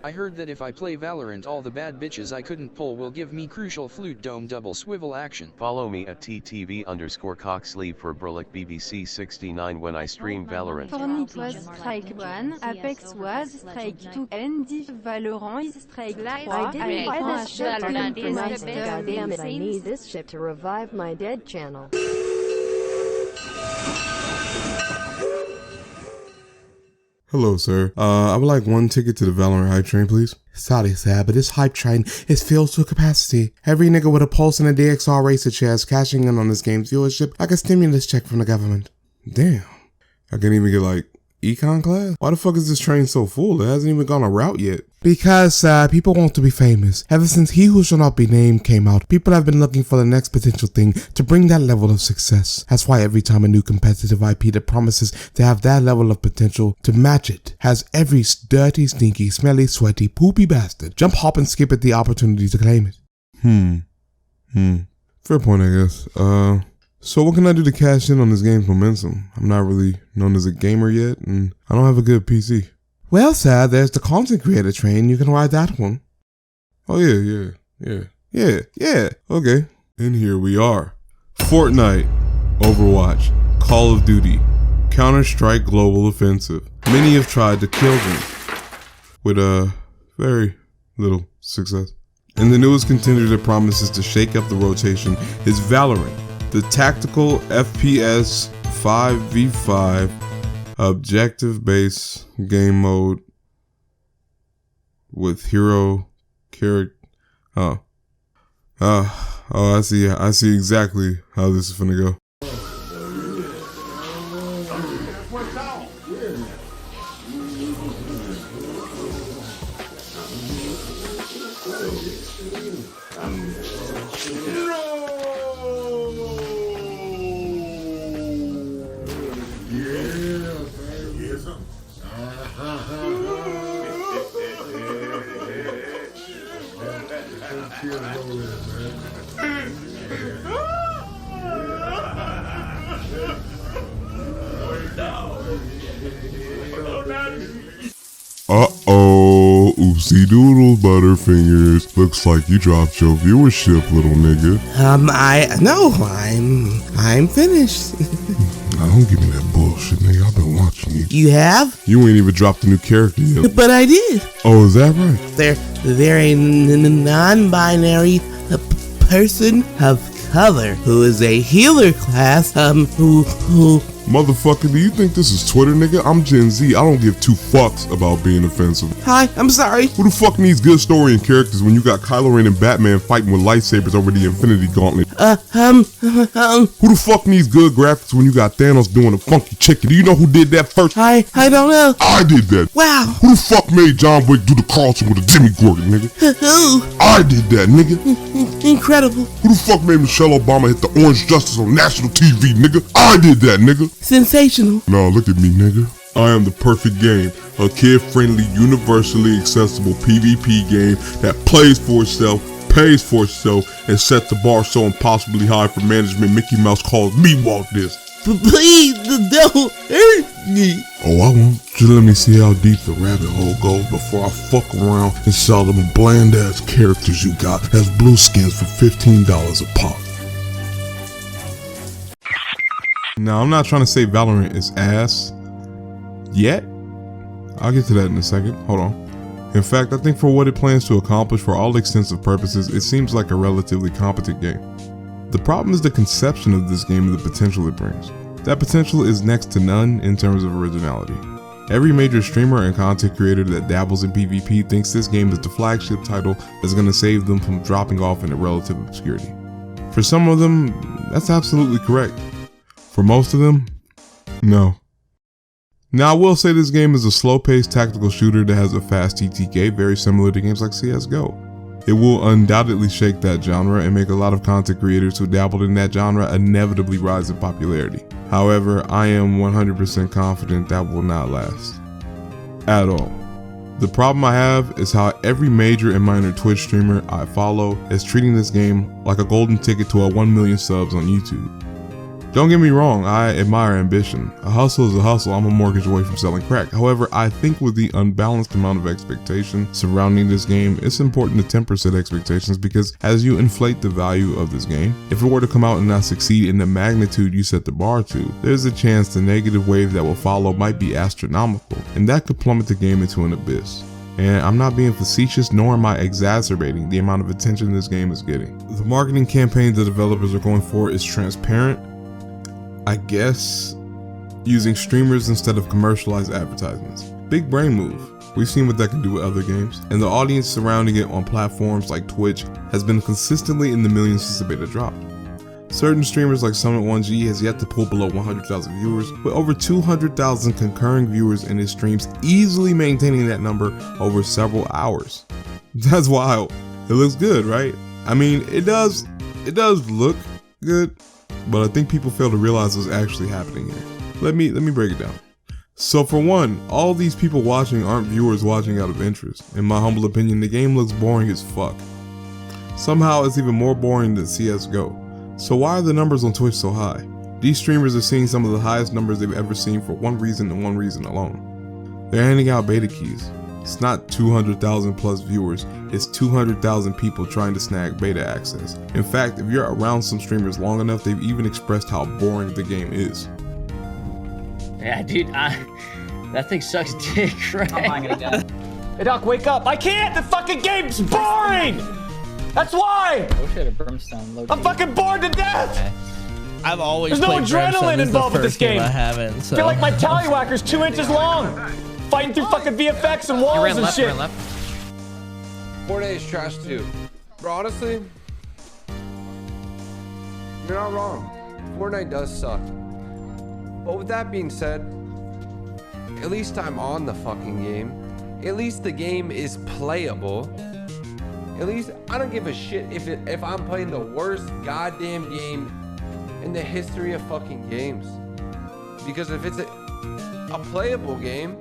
I heard that if I play Valorant, all the bad bitches I couldn't pull will give me crucial flute dome double swivel action. Follow me at ttv_cocksleeve for Berlick BBC 69 when I stream Valorant. Fortnite was strike 1, Apex was strike 2, ND Valorant is strike 3. I didn't buy this ship to Valorant is compromise. the best. God damn it, I need this ship to revive my dead channel. Hello, sir. I would like one ticket to the Valorant hype train, please. Sorry, sir, but this hype train is filled to capacity. Every nigga with a pulse and a DXR racer chair is cashing in on this game's viewership like a stimulus check from the government. Damn. I can't even get, like, econ class? Why the fuck is this train so full? It hasn't even gone a route yet. Because, people want to be famous. Ever since He Who Shall Not Be Named came out, people have been looking for the next potential thing to bring that level of success. That's why every time a new competitive IP that promises to have that level of potential to match it has every dirty, stinky, smelly, sweaty, poopy bastard jump, hop, and skip at the opportunity to claim it. Fair point, I guess. So what can I do to cash in on this game's momentum? I'm not really known as a gamer yet, and I don't have a good PC. Well, sir, there's the content creator train. You can ride that one. Oh, yeah. Okay. And here we are. Fortnite, Overwatch, Call of Duty, Counter-Strike Global Offensive. Many have tried to kill them with very little success. And the newest contender that promises to shake up the rotation is Valorant, the tactical FPS 5v5 objective-based game mode with hero character. I see exactly how this is gonna go. Uh-oh, oopsie doodles, Butterfingers. Looks like you dropped your viewership, little nigga. I'm finished. Don't give me that bullshit, nigga. I've been watching you. You have? You ain't even dropped a new character yet. But I did. Oh, is that right? They're a non-binary person of color who is a healer class, who Motherfucker, do you think this is Twitter, nigga? I'm Gen Z. I don't give two fucks about being offensive. Hi, I'm sorry. Who the fuck needs good story and characters when you got Kylo Ren and Batman fighting with lightsabers over the Infinity Gauntlet? Who the fuck needs good graphics when you got Thanos doing a funky chicken? Do you know who did that first? I don't know. I did that. Wow. Who the fuck made John Wick do the Carlton with a Demigorgon, nigga? Who? I did that, nigga. Incredible. Who the fuck made Michelle Obama hit the Orange Justice on national TV, nigga? I did that, nigga. Sensational. No, look at me, nigga. I am the perfect game. A kid-friendly, universally accessible PvP game that plays for itself, pays for itself, and sets the bar so impossibly high for management Mickey Mouse calls me Walt Disney. Please, don't hurt me. Oh, I won't. Just let me see how deep the rabbit hole goes before I fuck around and sell them bland-ass characters you got as blue skins for $15 a pop. Now, I'm not trying to say Valorant is ass yet. I'll get to that in a second. Hold on. In fact, I think for what it plans to accomplish for all extensive purposes, it seems like a relatively competent game. The problem is the conception of this game and the potential it brings. That potential is next to none in terms of originality. Every major streamer and content creator that dabbles in PvP thinks this game is the flagship title that's going to save them from dropping off into relative obscurity. For some of them, that's absolutely correct. For most of them, no. Now, I will say this game is a slow-paced tactical shooter that has a fast TTK, very similar to games like CSGO. It will undoubtedly shake that genre and make a lot of content creators who dabbled in that genre inevitably rise in popularity. However, I am 100% confident that will not last. At all. The problem I have is how every major and minor Twitch streamer I follow is treating this game like a golden ticket to a 1 million subs on YouTube. Don't get me wrong, I admire ambition. A hustle is a hustle. I'm a mortgage away from selling crack. However, I think with the unbalanced amount of expectation surrounding this game, it's important to temper said expectations, because as you inflate the value of this game, if it were to come out and not succeed in the magnitude you set the bar to, there's a chance the negative wave that will follow might be astronomical, and that could plummet the game into an abyss. And I'm not being facetious, nor am I exacerbating the amount of attention this game is getting. The marketing campaign the developers are going for is transparent, I guess, using streamers instead of commercialized advertisements. Big brain move. We've seen what that can do with other games, and the audience surrounding it on platforms like Twitch has been consistently in the millions since the beta dropped. Certain streamers like Summit1G has yet to pull below 100,000 viewers, with over 200,000 concurring viewers in his streams, easily maintaining that number over several hours. That's wild. It looks good, right? I mean, it does look good, but I think people fail to realize what's actually happening here. Let me break it down. So for one, all these people watching aren't viewers watching out of interest. In my humble opinion, the game looks boring as fuck. Somehow it's even more boring than CSGO. So why are the numbers on Twitch so high? These streamers are seeing some of the highest numbers they've ever seen for one reason and one reason alone. They're handing out beta keys. It's not 200,000 plus viewers, it's 200,000 people trying to snag beta access. In fact, if you're around some streamers long enough, they've even expressed how boring the game is. Yeah, dude, that thing sucks dick, right? Hey, Doc, wake up. I can't! The fucking game's boring! That's why! Oh shit, a brimstone. Low I'm fucking bored to death! I've always There's no played Brimstone. adrenaline This is involved the with this first game game. I haven't, so. I feel like my tallywhacker's 2 inches long! Fighting through fucking VFX and walls and shit. Fortnite is trash too. Bro, honestly, you're not wrong. Fortnite does suck. But with that being said, at least I'm on the fucking game. At least the game is playable. At least I don't give a shit if I'm playing the worst goddamn game in the history of fucking games. Because if it's a playable game,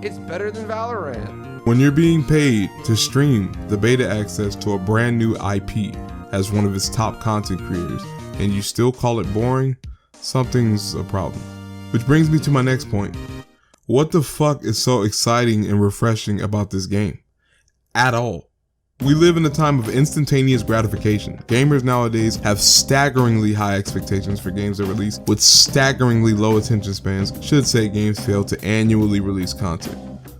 it's better than Valorant. When you're being paid to stream the beta access to a brand new IP as one of its top content creators, and you still call it boring, something's a problem. Which brings me to my next point. What the fuck is so exciting and refreshing about this game? At all. We live in a time of instantaneous gratification. Gamers nowadays have staggeringly high expectations for games that release, with staggeringly low attention spans should say games fail to annually release content.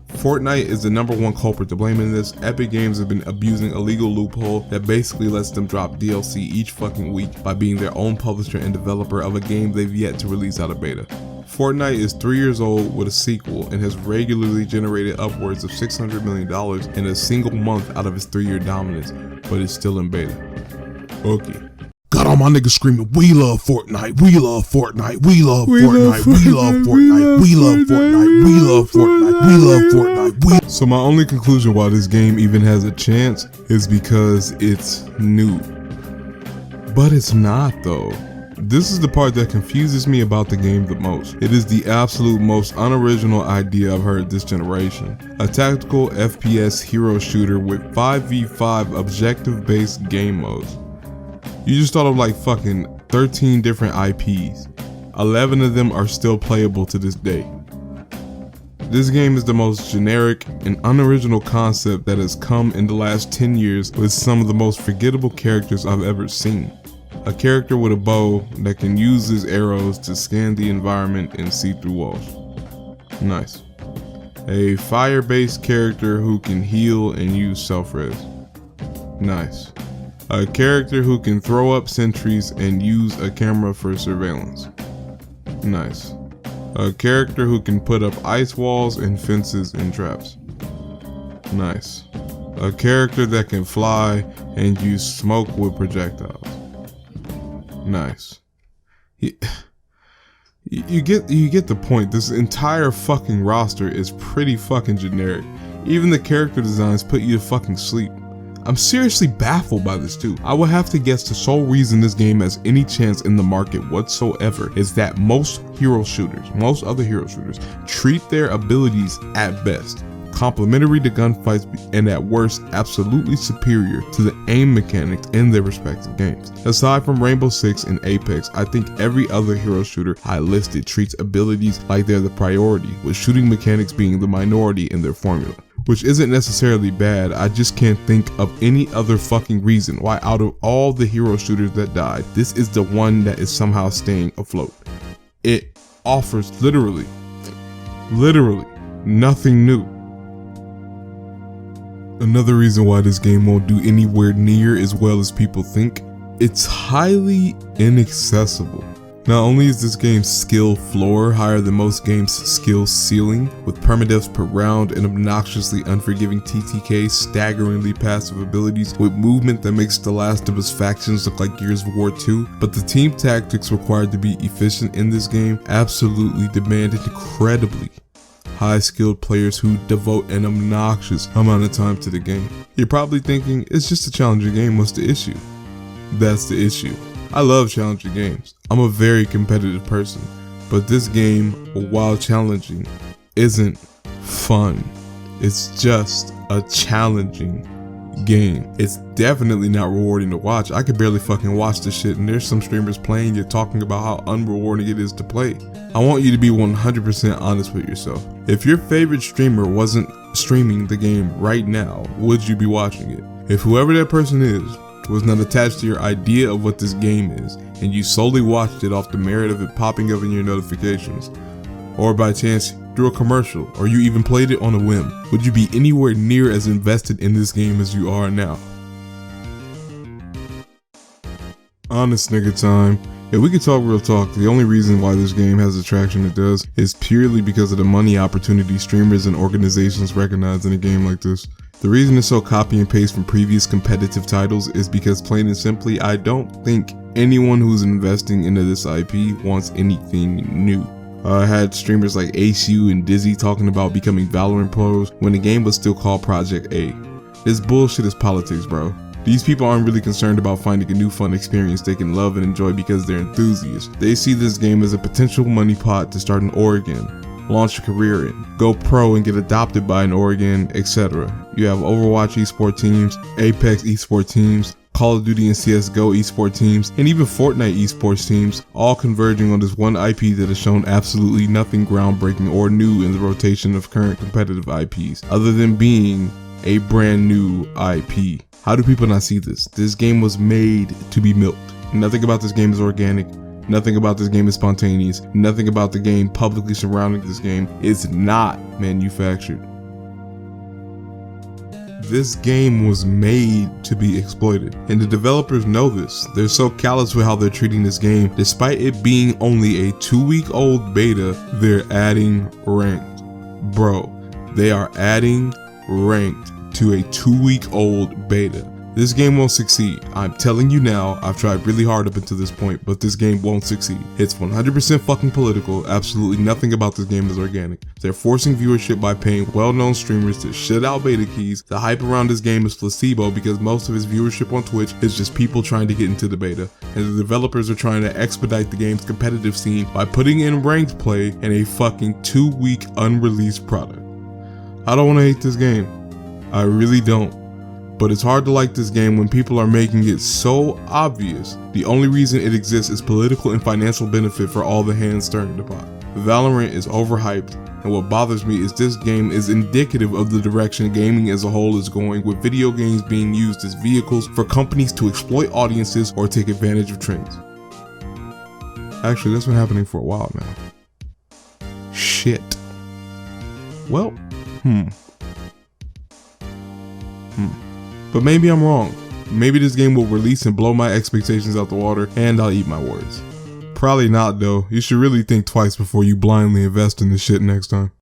Fortnite is the #1 culprit to blame in this. Epic Games have been abusing a legal loophole that basically lets them drop DLC each fucking week by being their own publisher and developer of a game they've yet to release out of beta. Fortnite is 3 years old with a sequel and has regularly generated upwards of $600 million in a single month out of its 3-year dominance, but it's still in beta. Okay. Got all my niggas screaming, we love Fortnite, we love Fortnite, we love Fortnite, we love Fortnite, we love Fortnite, we love Fortnite, we love Fortnite. So my only conclusion why this game even has a chance is because it's new. But it's not though. This is the part that confuses me about the game the most. It is the absolute most unoriginal idea I've heard this generation. A tactical FPS hero shooter with 5v5 objective-based game modes. You just thought of like fucking 13 different IPs. 11 of them are still playable to this day. This game is the most generic and unoriginal concept that has come in the last 10 years with some of the most forgettable characters I've ever seen. A character with a bow that can use his arrows to scan the environment and see through walls. Nice. A fire-based character who can heal and use self-res. Nice. A character who can throw up sentries and use a camera for surveillance. Nice. A character who can put up ice walls and fences and traps. Nice. A character that can fly and use smoke with projectiles. Nice. You get the point. This entire fucking roster is pretty fucking generic. Even the character designs put you to fucking sleep. I'm seriously baffled by this too. I would have to guess the sole reason this game has any chance in the market whatsoever is that most other hero shooters, treat their abilities at best complementary to gunfights and at worst absolutely superior to the aim mechanics in their respective games. Aside from Rainbow Six and Apex, I think every other hero shooter I listed treats abilities like they're the priority, with shooting mechanics being the minority in their formula. Which isn't necessarily bad, I just can't think of any other fucking reason why out of all the hero shooters that died, this is the one that is somehow staying afloat. It offers literally nothing new. Another reason why this game won't do anywhere near as well as people think, it's highly inaccessible. Not only is this game's skill floor higher than most games' skill ceiling, with permadeaths per round and obnoxiously unforgiving TTK, staggeringly passive abilities with movement that makes The Last of Us factions look like Gears of War 2, but the team tactics required to be efficient in this game absolutely demand incredibly high-skilled players who devote an obnoxious amount of time to the game. You're probably thinking, it's just a challenging game, what's the issue? That's the issue. I love challenging games. I'm a very competitive person, but this game, while challenging, isn't fun. It's just a challenging game. It's definitely not rewarding to watch. I could barely fucking watch this shit, and there's some streamers playing it talking about how unrewarding it is to play. I want you to be 100% honest with yourself. If your favorite streamer wasn't streaming the game right now, would you be watching it? If whoever that person is was not attached to your idea of what this game is, and you solely watched it off the merit of it popping up in your notifications, or by chance through a commercial, or you even played it on a whim, would you be anywhere near as invested in this game as you are now? Honest nigga time. If we could talk real talk, the only reason why this game has the traction it does is purely because of the money opportunity streamers and organizations recognize in a game like this. The reason it's so copy and paste from previous competitive titles is because plain and simply, I don't think anyone who's investing into this IP wants anything new. I had streamers like ACU and Dizzy talking about becoming Valorant pros when the game was still called Project A. This bullshit is politics, bro. These people aren't really concerned about finding a new fun experience they can love and enjoy because they're enthusiasts. They see this game as a potential money pot to start an Oregon, launch a career in, go pro and get adopted by an Oregon, etc. You have Overwatch esport teams, Apex esport teams, Call of Duty and CSGO esport teams, and even Fortnite esports teams, all converging on this one IP that has shown absolutely nothing groundbreaking or new in the rotation of current competitive IPs, other than being a brand new IP. How do people not see this? This game was made to be milked. Nothing about this game is organic. Nothing about this game is spontaneous. Nothing about the game publicly surrounding this game is not manufactured. This game was made to be exploited, and the developers know this. They're so callous with how they're treating this game. Despite it being only a 2-week-old beta, they're adding ranked. Bro, they are adding ranked to a 2-week-old beta. This game won't succeed. I'm telling you now, I've tried really hard up until this point, but this game won't succeed. It's 100% fucking political. Absolutely nothing about this game is organic. They're forcing viewership by paying well-known streamers to shit out beta keys. The hype around this game is placebo because most of its viewership on Twitch is just people trying to get into the beta. And the developers are trying to expedite the game's competitive scene by putting in ranked play in a fucking 2-week unreleased product. I don't want to hate this game. I really don't. But it's hard to like this game when people are making it so obvious the only reason it exists is political and financial benefit for all the hands stirring the pot. Valorant is overhyped, and what bothers me is this game is indicative of the direction gaming as a whole is going, with video games being used as vehicles for companies to exploit audiences or take advantage of trends. Actually, that's been happening for a while now. Shit. Well, But maybe I'm wrong. Maybe this game will release and blow my expectations out the water, and I'll eat my words. Probably not though. You should really think twice before you blindly invest in this shit next time.